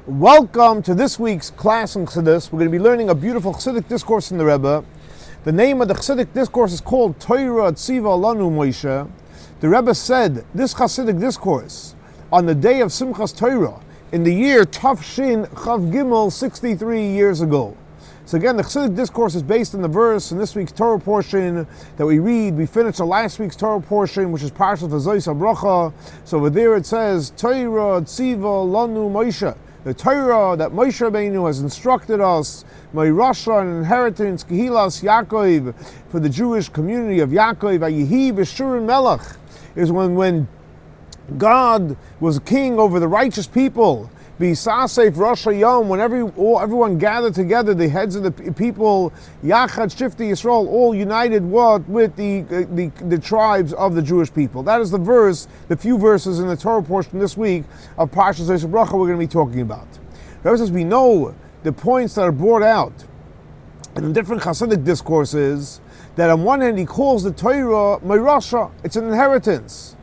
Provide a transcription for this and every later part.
Welcome to this week's class in Chassidus. We're going to be learning a beautiful Chassidic discourse in the Rebbe. The name of the Chassidic discourse is called Torah Tzoa Lanu Moshe. The Rebbe said this Chassidic discourse on the day of Simchat Torah in the year Tafshin Chav Gimel 63 years ago. So again, the Chassidic discourse is based on the verse in this week's Torah portion that we read. We finished the last week's Torah portion, which is Parshat V'Zois HaBracha. So over there it says, Torah Tzoa לנו Moshe. The Torah that Moshe Rabbeinu has instructed us, Ma'irasha, an inheritance, Kehilas Yaakov, for the Jewish community of Yaakov, Vayihi B'Shurin Melech, is when God was king over the righteous people. B'Sasef Rosh Hayom, when everyone gathered together, the heads of the people, Yachad Shifti Yisrael, all united with the tribes of the Jewish people. That is the verse, the few verses in the Torah portion this week of Parshat V'Zois HaBracha we're going to be talking about. As we know the points that are brought out in the different Chassidic discourses, that on one hand he calls the Torah Ma'irasha, it's an inheritance.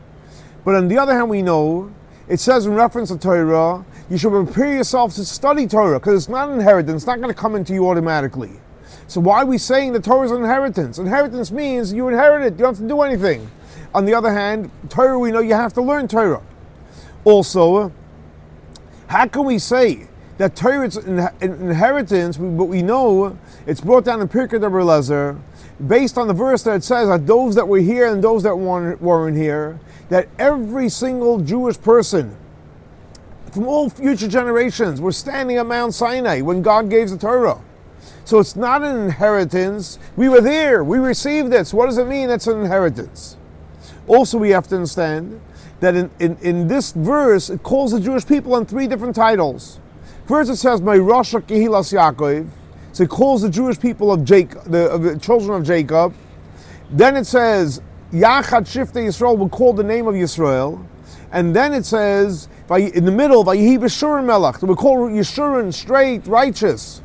But on the other hand we know, it says in reference to Torah, you should prepare yourself to study Torah, because it's not an inheritance, it's not going to come into you automatically. So why are we saying the Torah is an inheritance? Inheritance means you inherit it, you don't have to do anything. On the other hand, Torah, we know you have to learn Torah. Also, how can we say that Torah is an inheritance, but we know it's brought down in Pirkei Eliezer, based on the verse that it says that those that were here and those that weren't here, that every single Jewish person from all future generations were standing at Mount Sinai when God gave the Torah. So it's not an inheritance. We were there, we received it. So what does it mean it's an inheritance? Also, we have to understand that in this verse, it calls the Jewish people on three different titles. First it says, Ma'irasha Kehilas Yaakov. So it calls the Jewish people of Jacob, the children of Jacob. Then it says, Yachad Shifti Yisrael, will call the name of Yisrael. And then it says, in the middle, Vayihi B'Shurin Melech, we call Yeshurin, straight, righteous.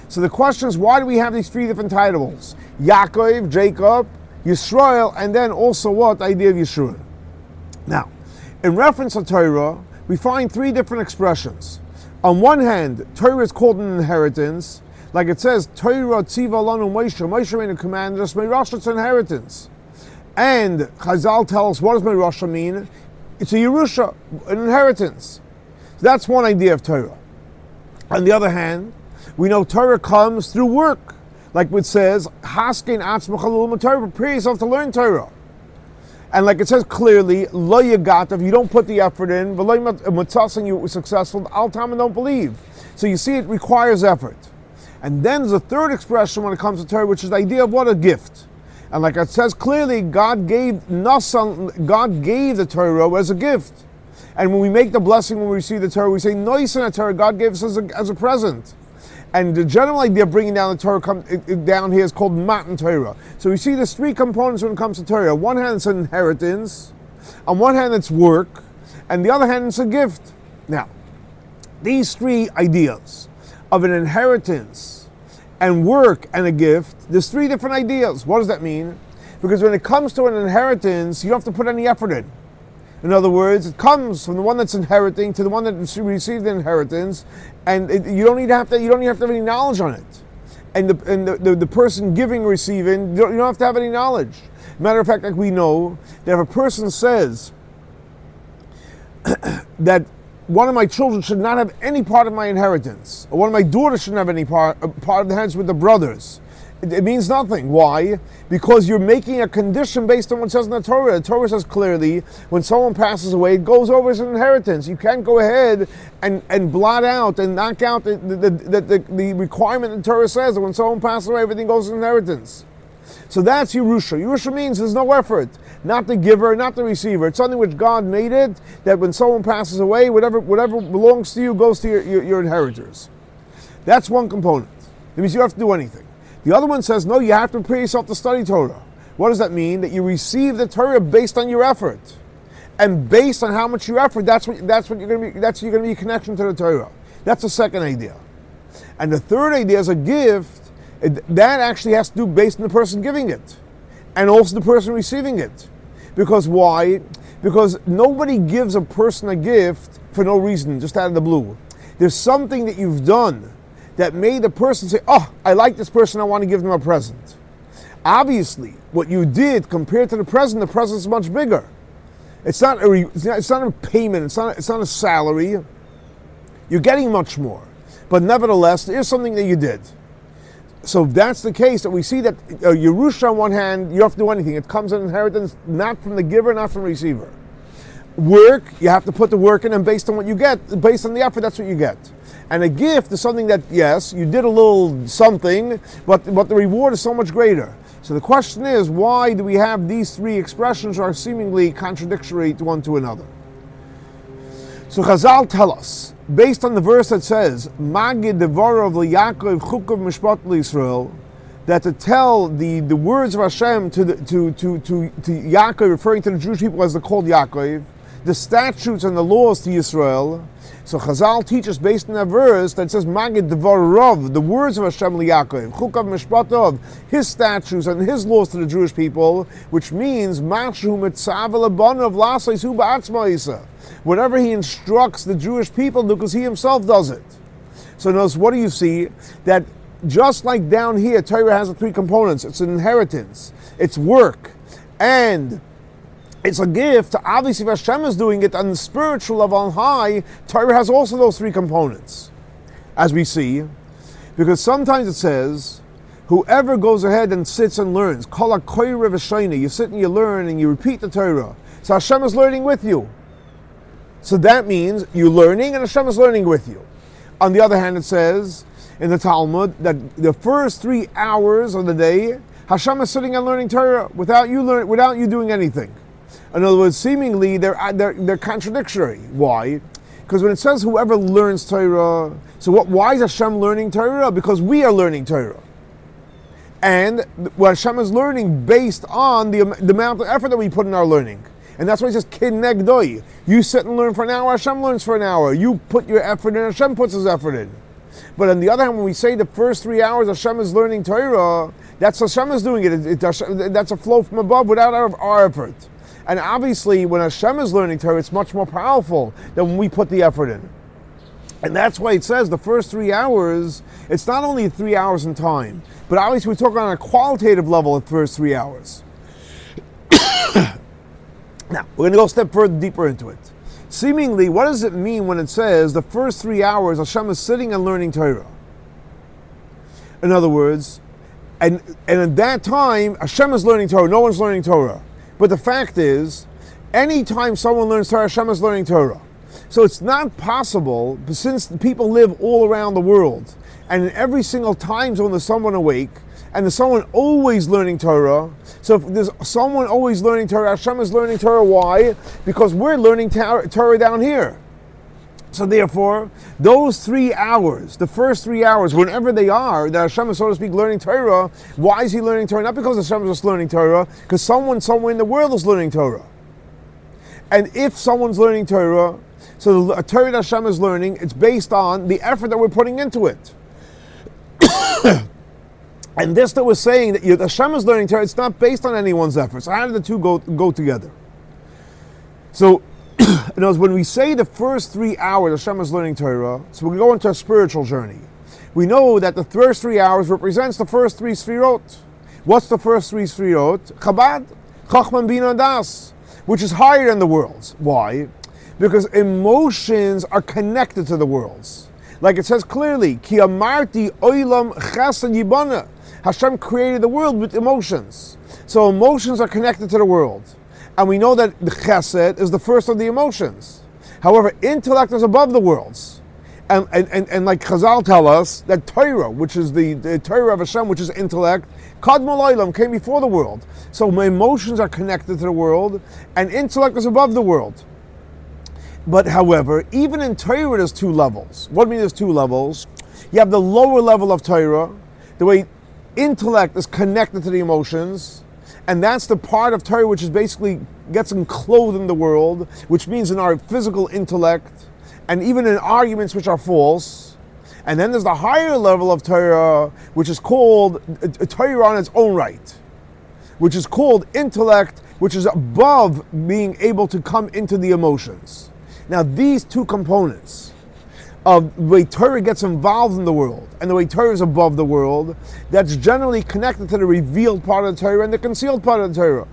So the question is, why do we have these three different titles? Yaakov, Jacob, Yisrael, and then also what? The idea of Yeshurin. Now, in reference to Torah, we find three different expressions. On one hand, Torah is called an inheritance, like it says, Torah Tzoa לנו Moshe. Moshe Rabbeinu commanded us, Ma'irasha, it's an inheritance. And Chazal tell us, what does Ma'irasha mean? It's a Yerusha, an inheritance. So that's one idea of Torah. On the other hand, we know Torah comes through work. Like it says, Haskein Atzmach L'Lumad Torah, prepare yourself to learn Torah. And like it says clearly, Lo Yagat, if you don't put the effort in, V'lo Matzas, and you were successful, Al Tam, don't believe. So you see, it requires effort. And then there's a third expression when it comes to Torah, which is the idea of what? A gift. And like it says clearly, God gave the Torah as a gift. And when we make the blessing, when we receive the Torah, we say, Nois in the Torah, God gave us as a present. And the general idea of bringing down the Torah down here is called Matan Torah. So we see there's three components when it comes to Torah. On one hand, it's an inheritance. On one hand, it's work. And the other hand, it's a gift. Now, these three ideas of an inheritance and work and a gift, there's three different ideas. What does that mean? Because when it comes to an inheritance, you don't have to put any effort in. In other words, it comes from the one that's inheriting to the one that received the inheritance, and you don't have to have any knowledge on it. And the person giving or receiving, you don't have to have any knowledge. Matter of fact, like we know that if a person says that one of my children should not have any part of my inheritance, or one of my daughters shouldn't have any part of the inheritance with the brothers, it means nothing. Why? Because you're making a condition based on what it says in the Torah. The Torah says clearly, when someone passes away, it goes over as an inheritance. You can't go ahead and blot out and knock out the requirement the Torah says that when someone passes away, everything goes as inheritance. So that's Yerusha. Yerusha means there's no effort. Not the giver, not the receiver. It's something which God made it, that when someone passes away, whatever belongs to you goes to your inheritors. That's one component. It means you don't have to do anything. The other one says, no, you have to prepare yourself to study Torah. What does that mean? That you receive the Torah based on your effort. And based on how much you effort, that's what you're going to be a connection to the Torah. That's the second idea. And the third idea is a gift. That actually has to do based on the person giving it. And also the person receiving it. Because why? Because nobody gives a person a gift for no reason, just out of the blue. There's something that you've done that made the person say, oh, I like this person, I want to give them a present. Obviously, what you did compared to the present is much bigger. It's not a payment, it's not a salary. You're getting much more. But nevertheless, there is something that you did. So if that's the case, that we see that Yerusha on one hand, you don't have to do anything. It comes in inheritance not from the giver, not from the receiver. Work, you have to put the work in, and based on what you get, based on the effort, that's what you get. And a gift is something that, yes, you did a little something, but the reward is so much greater. So the question is, why do we have these three expressions that are seemingly contradictory to one to another? So Chazal tell us, based on the verse that says, Magid devarav leYaakov chukav mishpat leYisrael, that to tell the words of Hashem to Yaakov, referring to the Jewish people as they're called Yaakov, the statutes and the laws to Yisrael. So Chazal teaches based on that verse that says Magid devarav, the words of Hashem leYaakov, chukav mishpatov, his statutes and his laws to the Jewish people, which means Mashu mitzav lebanav laseisu ba'atzma. Whatever he instructs the Jewish people to, because he himself does it. So notice, what do you see? That just like down here, Torah has the three components. It's an inheritance, it's work, and it's a gift. Obviously, if Hashem is doing it on the spiritual level on high, Torah has also those three components, as we see. Because sometimes it says, whoever goes ahead and sits and learns, kol hakoyre v'shayne, you sit and you learn and you repeat the Torah. So Hashem is learning with you. So that means you're learning and Hashem is learning with you. On the other hand, it says in the Talmud that the first 3 hours of the day, Hashem is sitting and learning Torah without you doing anything. In other words, seemingly they're contradictory. Why? Because when it says whoever learns Torah, so why is Hashem learning Torah? Because we are learning Torah. And what Hashem is learning based on the amount of effort that we put in our learning. And that's why he says, Kineg doi. You sit and learn for an hour, Hashem learns for an hour. You put your effort in, Hashem puts his effort in. But on the other hand, when we say the first 3 hours Hashem is learning Torah, that's Hashem is doing it. That's a flow from above without our effort. And obviously, when Hashem is learning Torah, it's much more powerful than when we put the effort in. And that's why it says the first 3 hours, it's not only 3 hours in time, but obviously we talk on a qualitative level at the first 3 hours. Now, we're going to go a step further deeper into it. Seemingly, what does it mean when it says the first 3 hours Hashem is sitting and learning Torah? In other words, and at that time, Hashem is learning Torah, no one's learning Torah. But the fact is, anytime someone learns Torah, Hashem is learning Torah. So it's not possible, since people live all around the world, and in every single time zone there's someone awake, and there's someone always learning Torah. So if there's someone always learning Torah, Hashem is learning Torah. Why? Because we're learning Torah down here. So therefore, those 3 hours, the first 3 hours, whenever they are, that Hashem is, so to speak, learning Torah, why is he learning Torah? Not because Hashem is just learning Torah, because someone somewhere in the world is learning Torah. And if someone's learning Torah, so the Torah that Hashem is learning, it's based on the effort that we're putting into it. And this that we're saying that Hashem is learning Torah, it's not based on anyone's efforts. So how do the two go together? So, in other words, when we say the first 3 hours Hashem is learning Torah, so we go into a spiritual journey. We know that the first 3 hours represents the first 3 sfirot. What's the first 3 sfirot? Chabad, Chachman, Bina, Das, which is higher than the worlds. Why? Because emotions are connected to the worlds. Like it says clearly, Ki amarti oilam chesed yibana. Hashem created the world with emotions. So emotions are connected to the world. And we know that the chesed is the first of the emotions. However, intellect is above the worlds. And like Chazal tell us, that Torah, which is the Torah of Hashem, which is intellect, Kadmol Olam, came before the world. So my emotions are connected to the world, and intellect is above the world. But however, even in Torah there's 2 levels. What do you mean there's 2 levels? You have the lower level of Torah, the way intellect is connected to the emotions, and that's the part of Torah which is basically gets enclosed in the world, which means in our physical intellect, and even in arguments which are false. And then there's the higher level of Torah, which is called Torah on its own right, which is called intellect, which is above being able to come into the emotions. Now these 2 components of the way Torah gets involved in the world and the way Torah is above the world, that's generally connected to the revealed part of the Torah and the concealed part of the Torah.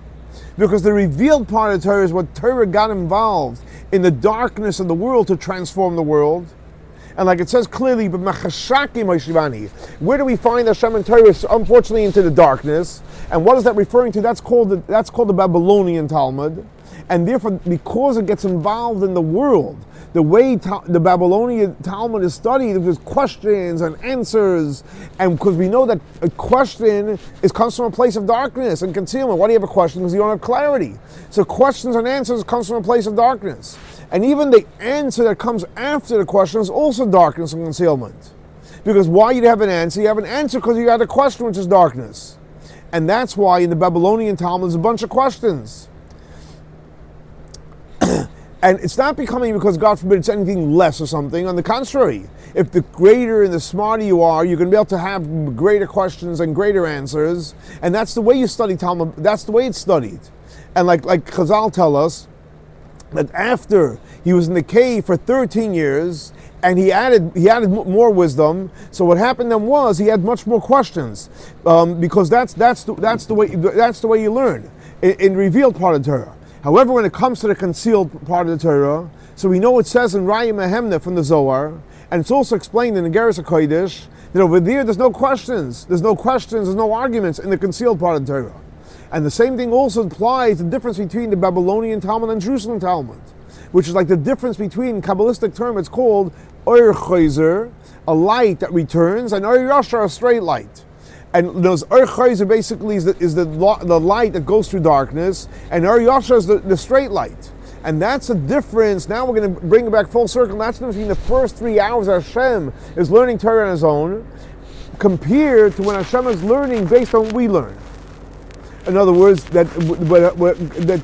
Because the revealed part of the Torah is what Torah got involved in the darkness of the world to transform the world. And like it says clearly, where do we find Hashem and Torah? Unfortunately, into the darkness. And what is that referring to? That's called the Babylonian Talmud. And therefore, because it gets involved in the world, the way the Babylonian Talmud is studied, there's questions and answers, and because we know that a question comes from a place of darkness and concealment. Why do you have a question? Because you don't have clarity. So questions and answers comes from a place of darkness. And even the answer that comes after the question is also darkness and concealment. Because why you have an answer? You have an answer because you had a question, which is darkness. And that's why in the Babylonian Talmud there's a bunch of questions. And it's not becoming because, God forbid, it's anything less or something. On the contrary, if the greater and the smarter you are, you're going to be able to have greater questions and greater answers. And that's the way you study Talmud. That's the way it's studied. And like Chazal tell us, that after he was in the cave for 13 years, and he added more wisdom. So what happened then was he had much more questions, because that's the way you learn in revealed part of the Torah. However, when it comes to the concealed part of the Torah, so we know it says in Raya Mehemna from the Zohar, and it's also explained in the Geras HaKodesh, that over there's no questions, there's no arguments in the concealed part of the Torah. And the same thing also applies the difference between the Babylonian Talmud and Jerusalem Talmud, which is like the difference between Kabbalistic term, it's called Or Chayzer, a light that returns, and Or Yashar, a straight light. And those Or Chayzer basically is the light that goes through darkness, and Or Yashar is the straight light. And that's the difference. Now we're going to bring it back full circle. That's the difference between the first 3 hours Hashem is learning Torah on his own, compared to when Hashem is learning based on what we learn. In other words, that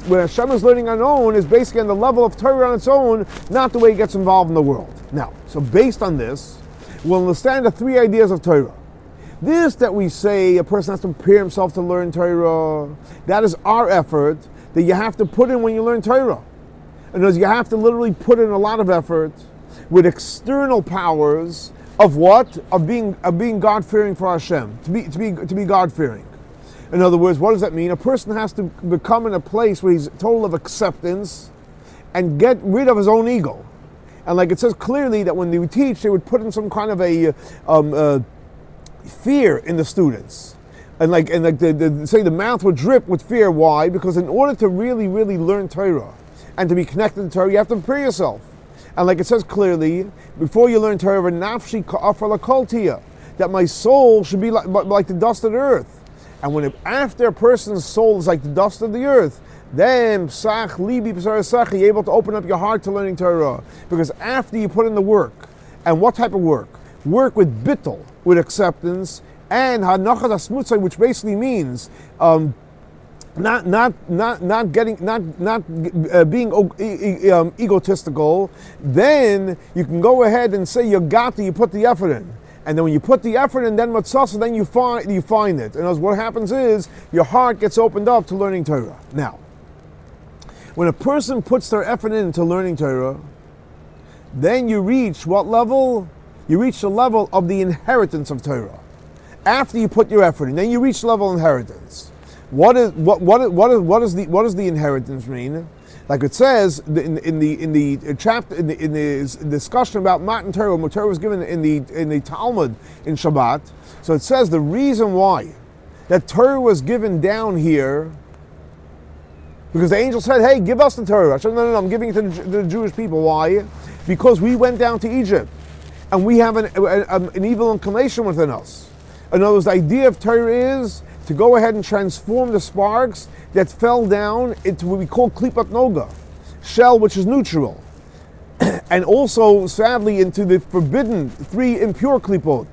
when Hashem is learning on his own is basically on the level of Torah on its own, not the way it gets involved in the world. Now, so based on this, we'll understand the 3 ideas of Torah. This that we say a person has to prepare himself to learn Torah, that is our effort that you have to put in when you learn Torah. In other words, you have to literally put in a lot of effort with external powers of what? Of being God-fearing for Hashem, to be God-fearing. In other words, what does that mean? A person has to become in a place where he's total of acceptance and get rid of his own ego. And like it says clearly that when they would teach, they would put in some kind of a fear in the students. And they say the mouth would drip with fear. Why? Because in order to really, really learn Torah and to be connected to Torah, you have to prepare yourself. And like it says clearly, before you learn Torah, nafshi ka'afar lakoltiya, that my soul should be like the dust of the earth. And after a person's soul is like the dust of the earth, then psach libi b'sar sach, you're able to open up your heart to learning Torah. Because after you put in the work, and what type of work? Work with bittul, with acceptance, and hanachas asmutzai, which basically means not being egotistical. Then you can go ahead and say you put the effort in. And then when you put the effort in, then matzasa, then you find it. And what happens is your heart gets opened up to learning Torah. Now, when a person puts their effort into learning Torah, then you reach what level? You reach the level of the inheritance of Torah. After you put your effort in, then you reach the level of inheritance. What does the inheritance mean? Like it says in the chapter in the discussion about Matan Torah, when Torah was given in the Talmud in Shabbat. So it says the reason why that Torah was given down here, because the angel said, "Hey, give us the Torah." I said, "No, I'm giving it to the Jewish people." Why? Because we went down to Egypt, and we have an evil inclination within us. In other words, the idea of Torah is to go ahead and transform the sparks that fell down into what we call klipat noga, shell which is neutral, and also, sadly, into the forbidden 3 impure klipot.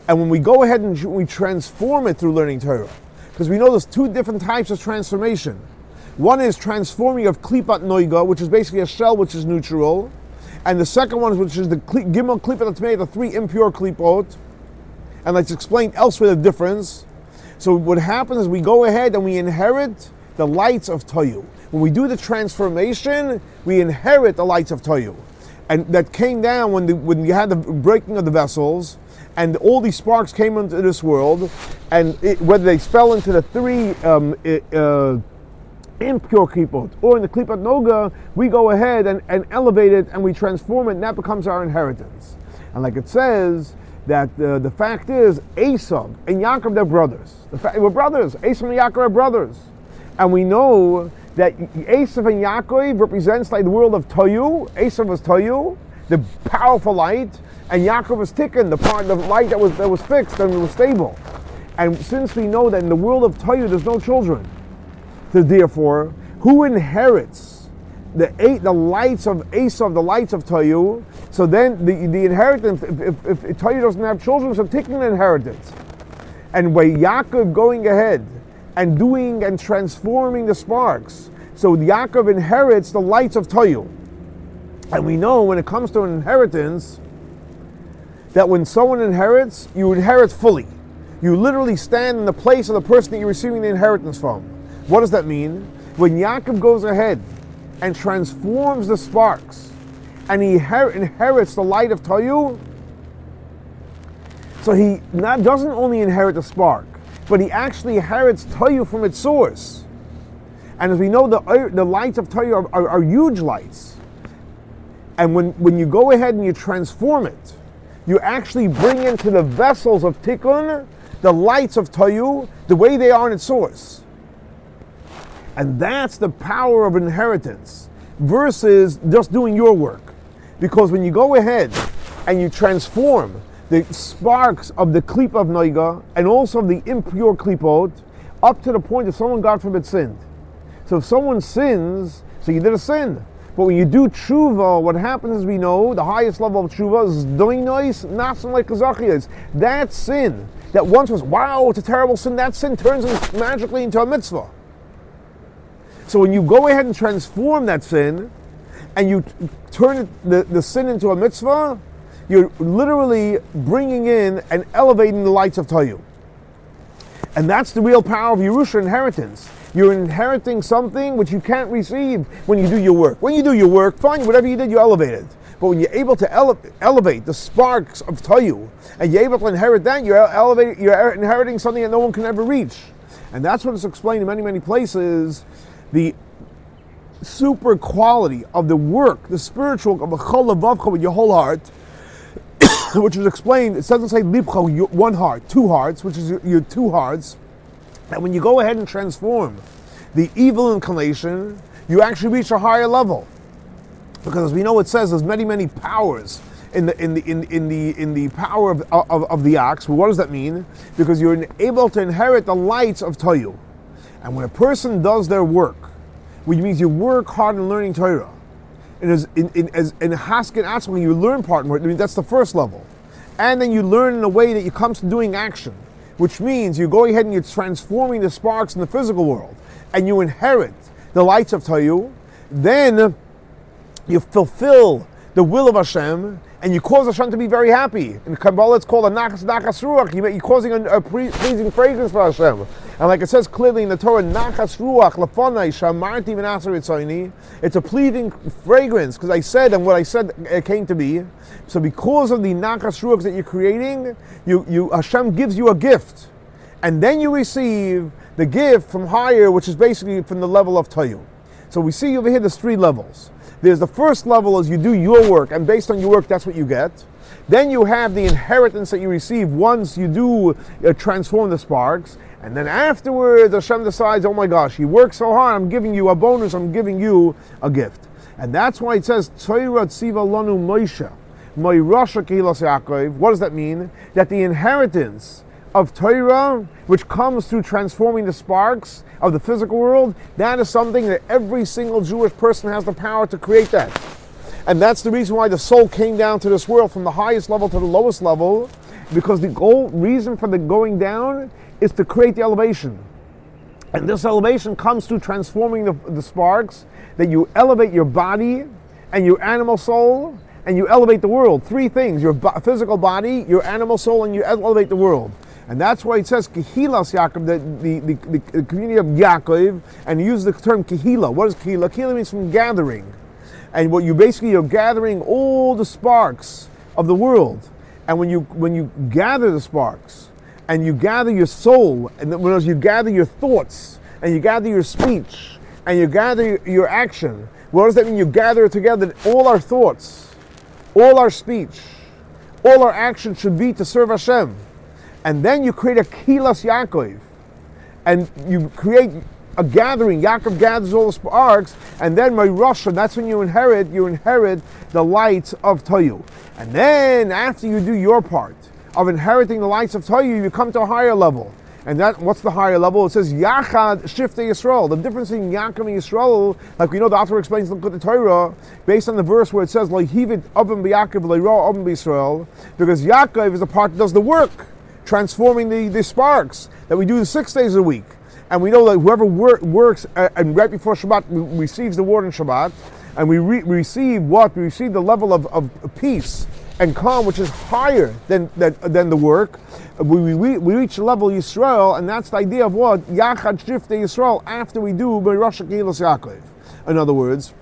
And when we go ahead and we transform it through learning Torah, because we know there's 2 different types of transformation. One is transforming of klipat noga, which is basically a shell which is neutral, and the second one, which is the gimel klipat that's made of 3 impure klipot. And let's explain elsewhere the difference. So what happens is we go ahead and we inherit the lights of Toyu. When we do the transformation, we inherit the lights of Toyu. and that came down when you had the breaking of the vessels, and all these sparks came into this world, and whether they fell into the three impure klipot or in the klipat noga, we go ahead and elevate it and we transform it, and that becomes our inheritance. And like it says, that the fact is, Esav and Yaakov, they're brothers. We're brothers. Esav and Yaakov are brothers. And we know that Esav and Yaakov represents like the world of Toyu. Esav was Toyu, the powerful light, and Yaakov was Tikkun, the part of light that was fixed and was stable. And since we know that in the world of Toyu there's no children, so therefore, who inherits the lights of Esav, the lights of Toyu? So then the inheritance, if Toyu doesn't have children, so Tikkun inheritance. And by Yaakov going ahead and doing and transforming the sparks, so Yaakov inherits the lights of Toyu. And we know when it comes to an inheritance, that when someone inherits, you inherit fully. You literally stand in the place of the person that you're receiving the inheritance from. What does that mean? When Yaakov goes ahead and transforms the sparks, and he inherits the light of Toyu, so he doesn't only inherit the spark, but he actually inherits Toyu from its source. And as we know, the lights of Toyu are huge lights. And when you go ahead and you transform it, you actually bring into the vessels of Tikkun the lights of Toyu the way they are in its source. And that's the power of inheritance versus just doing your work. Because when you go ahead and you transform the sparks of the klip of noiga and also the impure klipot up to the point that someone, God forbid, sinned. So if someone sins, so you did a sin. But when you do tshuva, what happens is, we know the highest level of tshuva is doing noise, not like kazachiyas. That sin that once was, wow, it's a terrible sin, that sin turns magically into a mitzvah. So when you go ahead and transform that sin, and you turn the sin into a mitzvah, you're literally bringing in and elevating the lights of Toyu. And that's the real power of Yerusha inheritance. You're inheriting something which you can't receive when you do your work. When you do your work, fine, whatever you did, you elevate it. But when you're able to elevate the sparks of Toyu, and you're able to inherit that, you're inheriting something that no one can ever reach. And that's what is explained in many, many places. The super quality of the work, the spiritual of the chol levavcha, with your whole heart, which is explained, it doesn't say libcha, one heart, two hearts, which is your two hearts. And when you go ahead and transform the evil inclination, you actually reach a higher level. Because as we know, it says there's many, many powers in the power of the ox. Well, what does that mean? Because you're able to inherit the lights of Toyu. And when a person does their work, which means you work hard in learning Torah, and in haskin atzma, when you learn part, I mean, that's the first level. And then you learn in a way that you come to doing action, which means you're going ahead and you're transforming the sparks in the physical world, and you inherit the lights of Toyu. Then you fulfill the will of Hashem, and you cause Hashem to be very happy. In Kabbalah, it's called a nachas ruach. You're causing a pleasing fragrance for Hashem. And like it says clearly in the Torah, nachas ruach lefanai shamarti v'Atzeret Simchat. It's a pleasing fragrance, because I said, and what I said came to be. So because of the nachas ruach that you're creating, Hashem gives you a gift, and then you receive the gift from higher, which is basically from the level of Toyu. So we see over here there's three levels. There's the first level is you do your work, and based on your work, that's what you get. Then you have the inheritance that you receive once you do transform the sparks. And then afterwards, Hashem decides, oh my gosh, you work so hard, I'm giving you a bonus, I'm giving you a gift. And that's why it says, Torah tziva lanu Moshe, Moirasha kehilas Yaakov. What does that mean? That the inheritance of Torah, which comes through transforming the sparks of the physical world, that is something that every single Jewish person has the power to create that. And that's the reason why the soul came down to this world from the highest level to the lowest level, because the reason for the going down is to create the elevation. And this elevation comes through transforming the sparks, that you elevate your body and your animal soul, and you elevate the world. Three things: your physical body, your animal soul, and you elevate the world. And that's why it says Kehilas Yaakov, the community of Yaakov, and he uses the term Kehila. What is Kehila? Kehila means from gathering. And what you basically, you're gathering all the sparks of the world. And when you gather the sparks, and you gather your soul, and then you gather your thoughts, and you gather your speech, and you gather your action, what does that mean? You gather it together. All our thoughts, all our speech, all our action should be to serve Hashem. And then you create a Kilas Yaakov, and you create a gathering. Yaakov gathers all the sparks, and then my Russia, that's when you inherit the lights of Toyu. And then after you do your part of inheriting the lights of Toyu, you come to a higher level. And what's the higher level? It says Yachad Shiftei Yisrael. The difference in Yaakov and Yisrael, like we know the author explains in the Torah, based on the verse where it says Lo'hivit Avim b'Yaakov Lo'iro Avim b'Yisrael, because Yaakov is the part that does the work, transforming the sparks that we do the 6 days a week. And we know that whoever works and right before Shabbat receives the word in Shabbat, and we receive what? We receive the level of peace and calm, which is higher than the work. We reach the level of Yisrael, and that's the idea of what? Yachad Shiftei Yisrael, after we do Be'Rosh Kehilas Yaakov. In other words,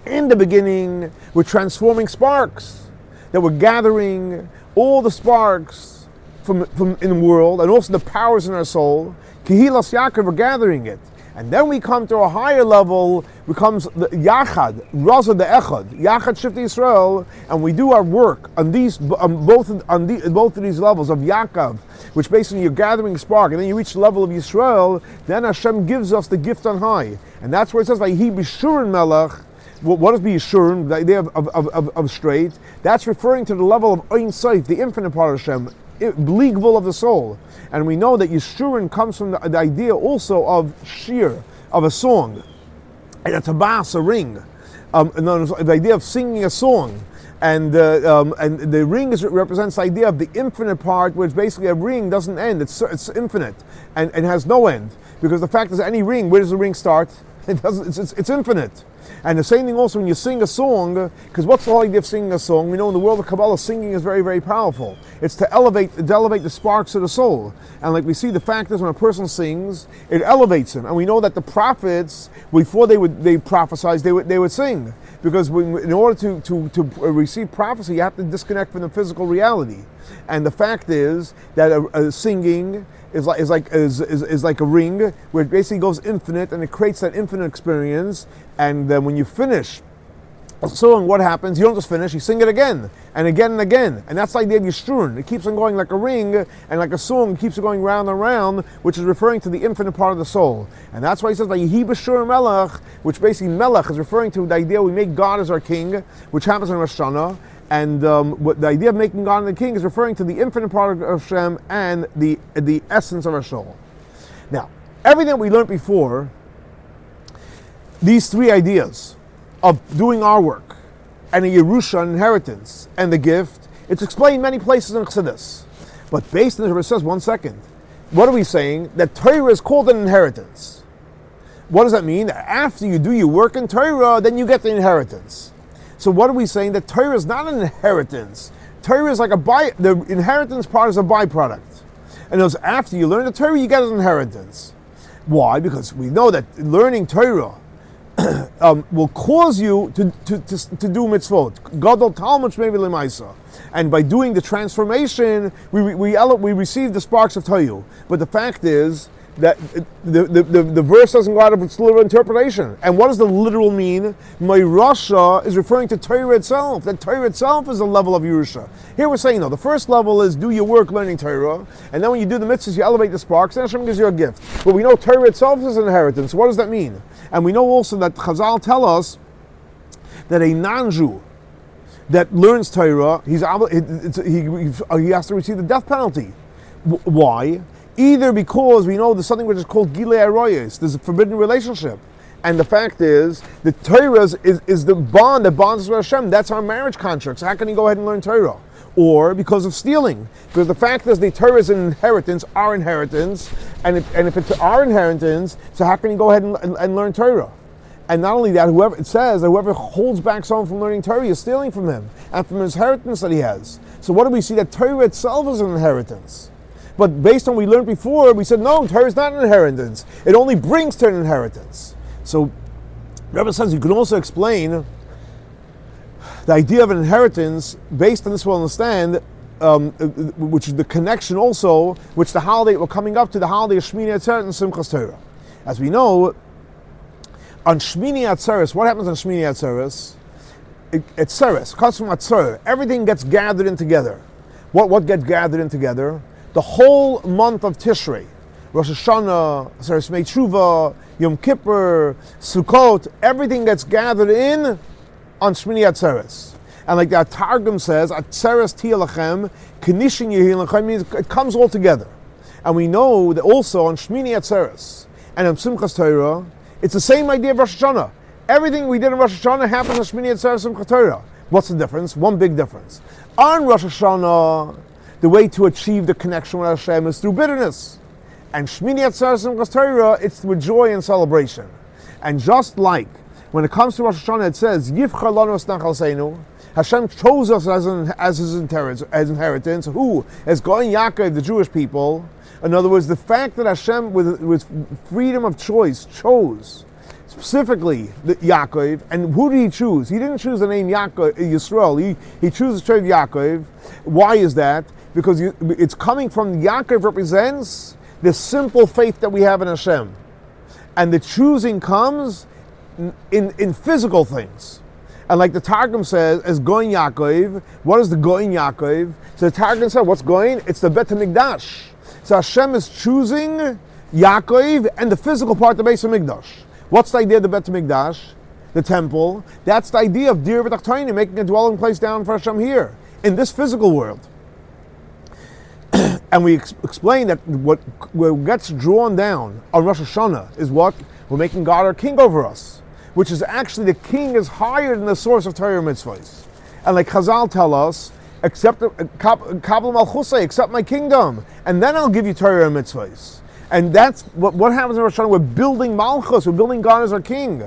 in the beginning, we're transforming sparks, that we're gathering all the sparks from in the world, and also the powers in our soul. Kehilas Yaakov, we're gathering it. And then we come to a higher level, becomes the Yachad, Raza the Echad, Yachad Shiftei Yisrael, and we do our work on both of these levels of Yaakov, which basically you're gathering spark, and then you reach the level of Yisrael, then Hashem gives us the gift on high. And that's where it says, Vayihi B'Shurin Melech. What is B'Shurin? The idea of straight. That's referring to the level of Ein Sof, the infinite part of Hashem, Bleagvul of the soul. And we know that Yeshurun comes from the idea also of shir, of a song, and a tabas, a ring, and the idea of singing a song. And the ring represents the idea of the infinite part, which basically a ring doesn't end, it's infinite, and has no end. Because the fact is, any ring, where does the ring start? It doesn't. It's infinite. And the same thing also when you sing a song, because what's the whole idea of singing a song? We know in the world of Kabbalah, singing is very, very powerful. It's to elevate the sparks of the soul. And like we see, the fact is when a person sings, it elevates him. And we know that the prophets, before they prophesied, they would sing. Because in order to receive prophecy, you have to disconnect from the physical reality. And the fact is that singing is like a ring where it basically goes infinite, and it creates that infinite experience. And when you finish a song, what happens? You don't just finish, you sing it again and again and again. And that's the idea of Yeshurun. It keeps on going like a ring, and like a song, it keeps on going round and round, which is referring to the infinite part of the soul. And that's why he says, Vayihi B'Shur Melech, which basically Melech is referring to the idea we make God as our king, which happens in Rosh Hashanah. And what the idea of making God the king is referring to the infinite part of Hashem and the essence of our soul. Now, everything that we learned before, these three ideas of doing our work, and a Yerusha, an inheritance, and the gift, it's explained many places in Chassidus. But based on this, it says, 1 second, what are we saying? That Torah is called an inheritance. What does that mean? That after you do your work in Torah, then you get the inheritance. So what are we saying? That Torah is not an inheritance. Torah is like the inheritance part is a byproduct. And it was after you learn the Torah, you get an inheritance. Why? Because we know that learning Torah will cause you to do mitzvot. Gadol Talmud Shmei V'Lemaisa. And by doing the transformation, we receive the sparks of Torah. But the fact is that the verse doesn't go out of its literal interpretation. And what does the literal mean? My Rasha is referring to Torah itself. That Torah itself is a level of Yerusha. Here we're saying, no, the first level is do your work learning Torah, and then when you do the mitzvahs, you elevate the sparks, and Hashem gives you a gift. But we know Torah itself is an inheritance. What does that mean? And we know also that Chazal tell us that a non-Jew that learns Torah, he has to receive the death penalty. Why? Either because we know there's something which is called Gilei Aroyes, there's a forbidden relationship. And the fact is, the Torah is the bond that bonds us with Hashem. That's our marriage contract. So how can he go ahead and learn Torah? Or because of stealing. Because the fact is the Torah is an inheritance, our inheritance. And if it's our inheritance, so how can he go ahead and learn Torah? And not only that, whoever holds back someone from learning Torah is stealing from him and from his inheritance that he has. So what do we see? That Torah itself is an inheritance. But based on what we learned before, we said, no, Torah is not an inheritance. It only brings to an inheritance. So, Rebbe says you can also explain The idea of an inheritance, based on this, we'll understand, which is the connection also, which the holiday, we're coming up to the holiday of Shmini Atzeret and Simchat Torah. As we know, on Shmini Atzeret, what happens on Shmini Atzeret? Atzeret comes from Atzeret. Everything gets gathered in together. What gets gathered in together? The whole month of Tishrei, Rosh Hashanah, Atzeret Tshuva, Yom Kippur, Sukkot, everything gets gathered in on Shmini Atzeret. And like the Targum says, Atzeret Tielachem, Kenishin Yehilachem, means it comes all together. And we know that also on Shmini Atzeret and on Simchat Torah, it's the same idea of Rosh Hashanah. Everything we did in Rosh Hashanah happens on Shmini Atzeret Simchat Torah. What's the difference? One big difference. On Rosh Hashanah, the way to achieve the connection with Hashem is through bitterness. And Shmini Atzeret Simchat Torah, it's with joy and celebration. And just like when it comes to Rosh Hashanah, it says, Yivchar lanu es nachal seinu, Hashem chose us as his inheritance. Who? As Goin Yaakov, the Jewish people. In other words, the fact that Hashem, with freedom of choice, chose specifically the Yaakov. And who did he choose? He didn't choose the name Yaakov, Yisrael. He chose the tribe Yaakov. Why is that? Because it's coming from Yaakov represents the simple faith that we have in Hashem. And the choosing comes in physical things. And like the Targum says, as Goin Yaakov, what is the Goin Yaakov? So the Targum said, what's Goin? It's the Bet HaMikdash. So Hashem is choosing Yaakov and the physical part, the Beis HaMikdash. What's the idea of the Bet HaMikdash? The temple. That's the idea of Dir B'Tachtonim, making a dwelling place down for Hashem here, in this physical world. And we explain that what gets drawn down on Rosh Hashanah is what? We're making God our king over us, which is actually the king is higher than the source of Torah mitzvahs. And like Chazal tell us, accept Kabbalah Malchusay, accept my kingdom, and then I'll give you Torah and mitzvahs. And that's what happens in Rosh Hashanah. We're building Malchus, we're building God as our king.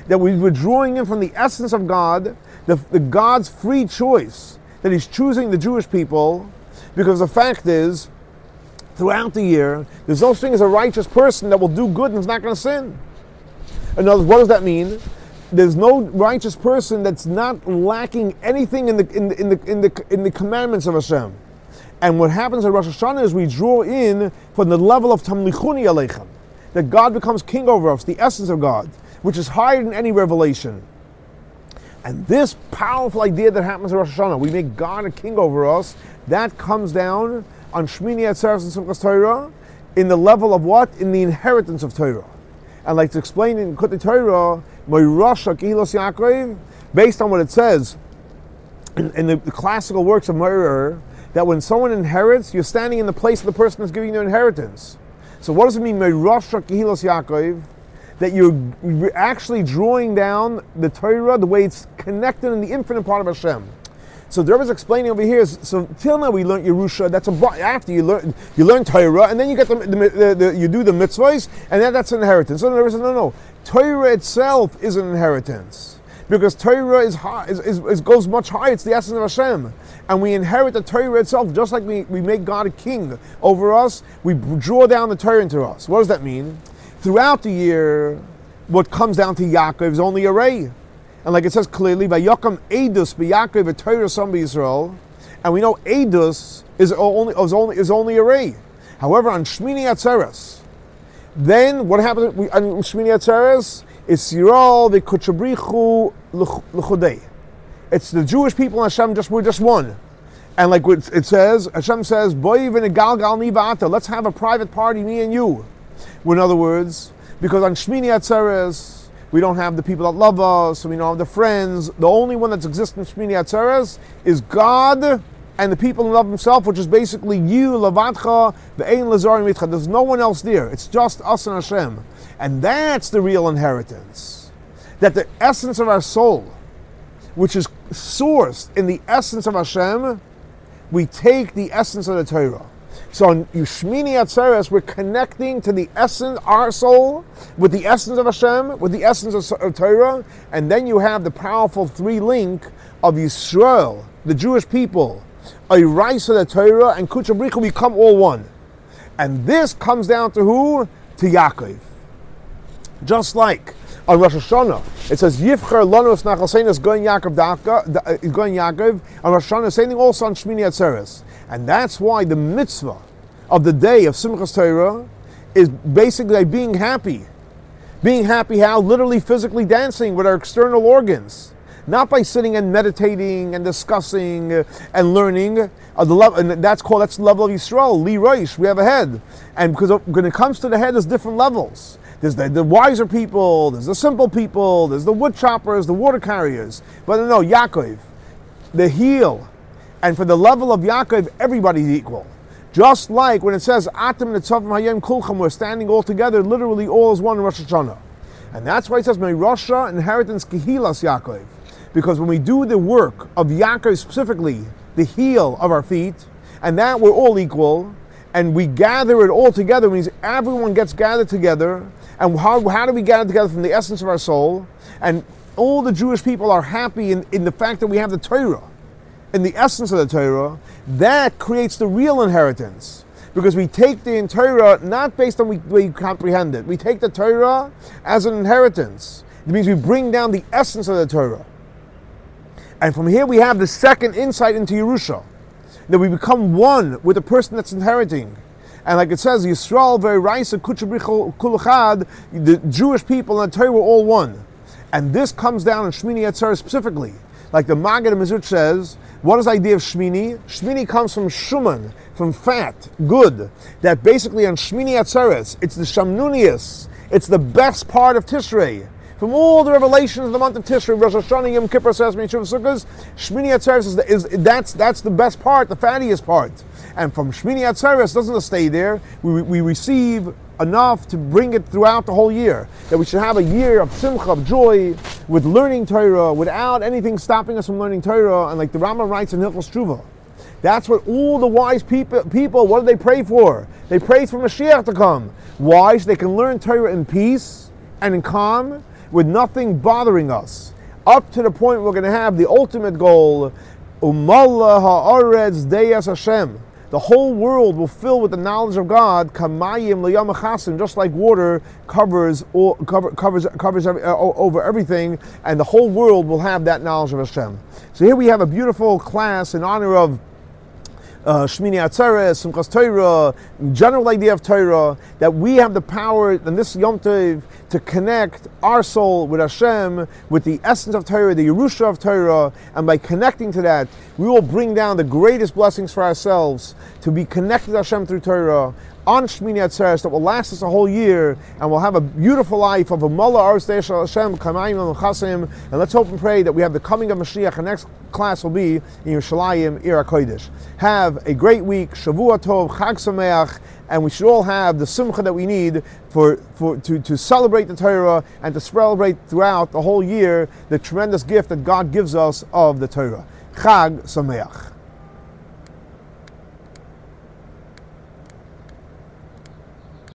That we're drawing in from the essence of God, the God's free choice, that he's choosing the Jewish people, because the fact is, throughout the year, there's no such thing as a righteous person that will do good and is not going to sin. In other words, what does that mean? There's no righteous person that's not lacking anything in the commandments of Hashem. And what happens at Rosh Hashanah is we draw in from the level of Tamlichuni Aleichem, that God becomes king over us, the essence of God, which is higher than any revelation. And this powerful idea that happens at Rosh Hashanah, we make God a king over us, that comes down on Shmini Atzeret and Simchat Torah in the level of what? In the inheritance of Torah. And like to explain in Kutei Torah, Moirasha Kehilos Yaakov, based on what it says in the classical works of Moirer, that when someone inherits, you're standing in the place of the person that's giving you inheritance. So what does it mean, Moirasha Kehilos Yaakov? That you're actually drawing down the Torah the way it's connected in the infinite part of Hashem. So the Rebbe is explaining over here. So till now we learned Yerusha. That's after you learn Torah, and then you get you do the mitzvahs, and then that's an inheritance. So the Rebbe says, no. Torah itself is an inheritance because Torah is high, goes much higher. It's the essence of Hashem, and we inherit the Torah itself. Just like we make God a king over us, we draw down the Torah into us. What does that mean? Throughout the year, what comes down to Yaakov is only a ray. And like it says clearly, Vayokam Eidus b'Yaakov v'Torah Sam b'Yisrael, and we know Eidus is only a ray. However, on Shmini Atzeret, then what happens on Shmini Atzeret is Yisrael v'Kuchabrichu l'Chodei. It's the Jewish people and Hashem we're just one. And like it says, Hashem says, Boi v'negal gal ni v'ata, let's have a private party, me and you. In other words, because on Shmini Atzeret, we don't have the people that love us, we don't have the friends. The only one that's existing in Shmini Atzeret is God and the people who love himself, which is basically you, Lavadcha, Ve'ein Lazarim Mitcha. There's no one else there. It's just us and Hashem. And that's the real inheritance. That the essence of our soul, which is sourced in the essence of Hashem, we take the essence of the Torah. So in Shmini Atzeret, we're connecting to the essence, our soul, with the essence of Hashem, with the essence of Torah, and then you have the powerful three link of Yisrael, the Jewish people, Ayraisa, the Torah, and Kuchabricha, we become all one. And this comes down to who? To Yaakov. Just like on Rosh Hashanah. It says, Yifcher Lanu es Nachal is going Yaakov. On Rosh Hashanah, same thing also on Shmini Atzeret. And that's why the mitzvah of the day of Simchat Torah is basically like being happy. Being happy how? Literally physically dancing with our external organs. Not by sitting and meditating and discussing and learning. And that's the level of Yisrael, Li Roish, we have a head. And because when it comes to the head, there's different levels. There's the wiser people, there's the simple people, there's the wood choppers, the water carriers. But no, Yaakov, the heel. And for the level of Yaakov, everybody's equal. Just like when it says, Atem netzavim hayem kulchem, we're standing all together, literally all as one in Rosh Hashanah. And that's why it says, Meirosha, inheritance Kehilas Yaakov. Because when we do the work of Yaakov specifically, the heel of our feet, and that we're all equal, and we gather it all together, means everyone gets gathered together. And how do we gather together? From the essence of our soul. And all the Jewish people are happy in the fact that we have the Torah, in the essence of the Torah. That creates the real inheritance. Because we take the Torah not based on the way you comprehend it. We take the Torah as an inheritance. It means we bring down the essence of the Torah. And from here we have the second insight into Yerusha, that we become one with the person that's inheriting. And like it says, Yisrael ve'iraisa kuchabrichol kulachad, the Jewish people and the Torah were all one. And this comes down in Shmini Atzeret specifically. Like the Maggid Mezuzah says, what is the idea of Shmini? Shmini comes from Shuman, from fat, good. That basically on Shmini Atzeret, it's the Shamnunius, it's the best part of Tishrei. From all the revelations of the month of Tishrei, Rosh Hashanah, Yom Kippur, Sesame, Shuv Sukkos, Shmini Atzeret that's the best part, the fattiest part. And from Shmini Atzeret doesn't stay there. We receive enough to bring it throughout the whole year. That we should have a year of simcha, of joy, with learning Torah, without anything stopping us from learning Torah. And like the Rambam writes in Hilchos Tshuva, that's what all the wise people, what do they pray for? They pray for Mashiach to come. Why? So they can learn Torah in peace and in calm, with nothing bothering us, up to the point we're going to have the ultimate goal, Umallah ha'aretz deyas Hashem. The whole world will fill with the knowledge of God, kamayim liyam achasim, just like water covers over everything, and the whole world will have that knowledge of Hashem. So here we have a beautiful class in honor of Shmini Atzeret, Simchat Torah, general idea of Torah, that we have the power in this Yom Tov to connect our soul with Hashem, with the essence of Torah, the Yerusha of Torah, and by connecting to that, we will bring down the greatest blessings for ourselves, to be connected to Hashem through Torah, on Shmini Atzeret that will last us a whole year, and we'll have a beautiful life of a Mullah Aretz Hashem Kamayim Chasim. And let's hope and pray that we have the coming of Mashiach. The next class will be in Yerushalayim, Ir HaKodesh. Have a great week, Shavua Tov, Chag Sameach, and we should all have the simcha that we need to celebrate the Torah and to celebrate throughout the whole year the tremendous gift that God gives us of the Torah. Chag Sameach.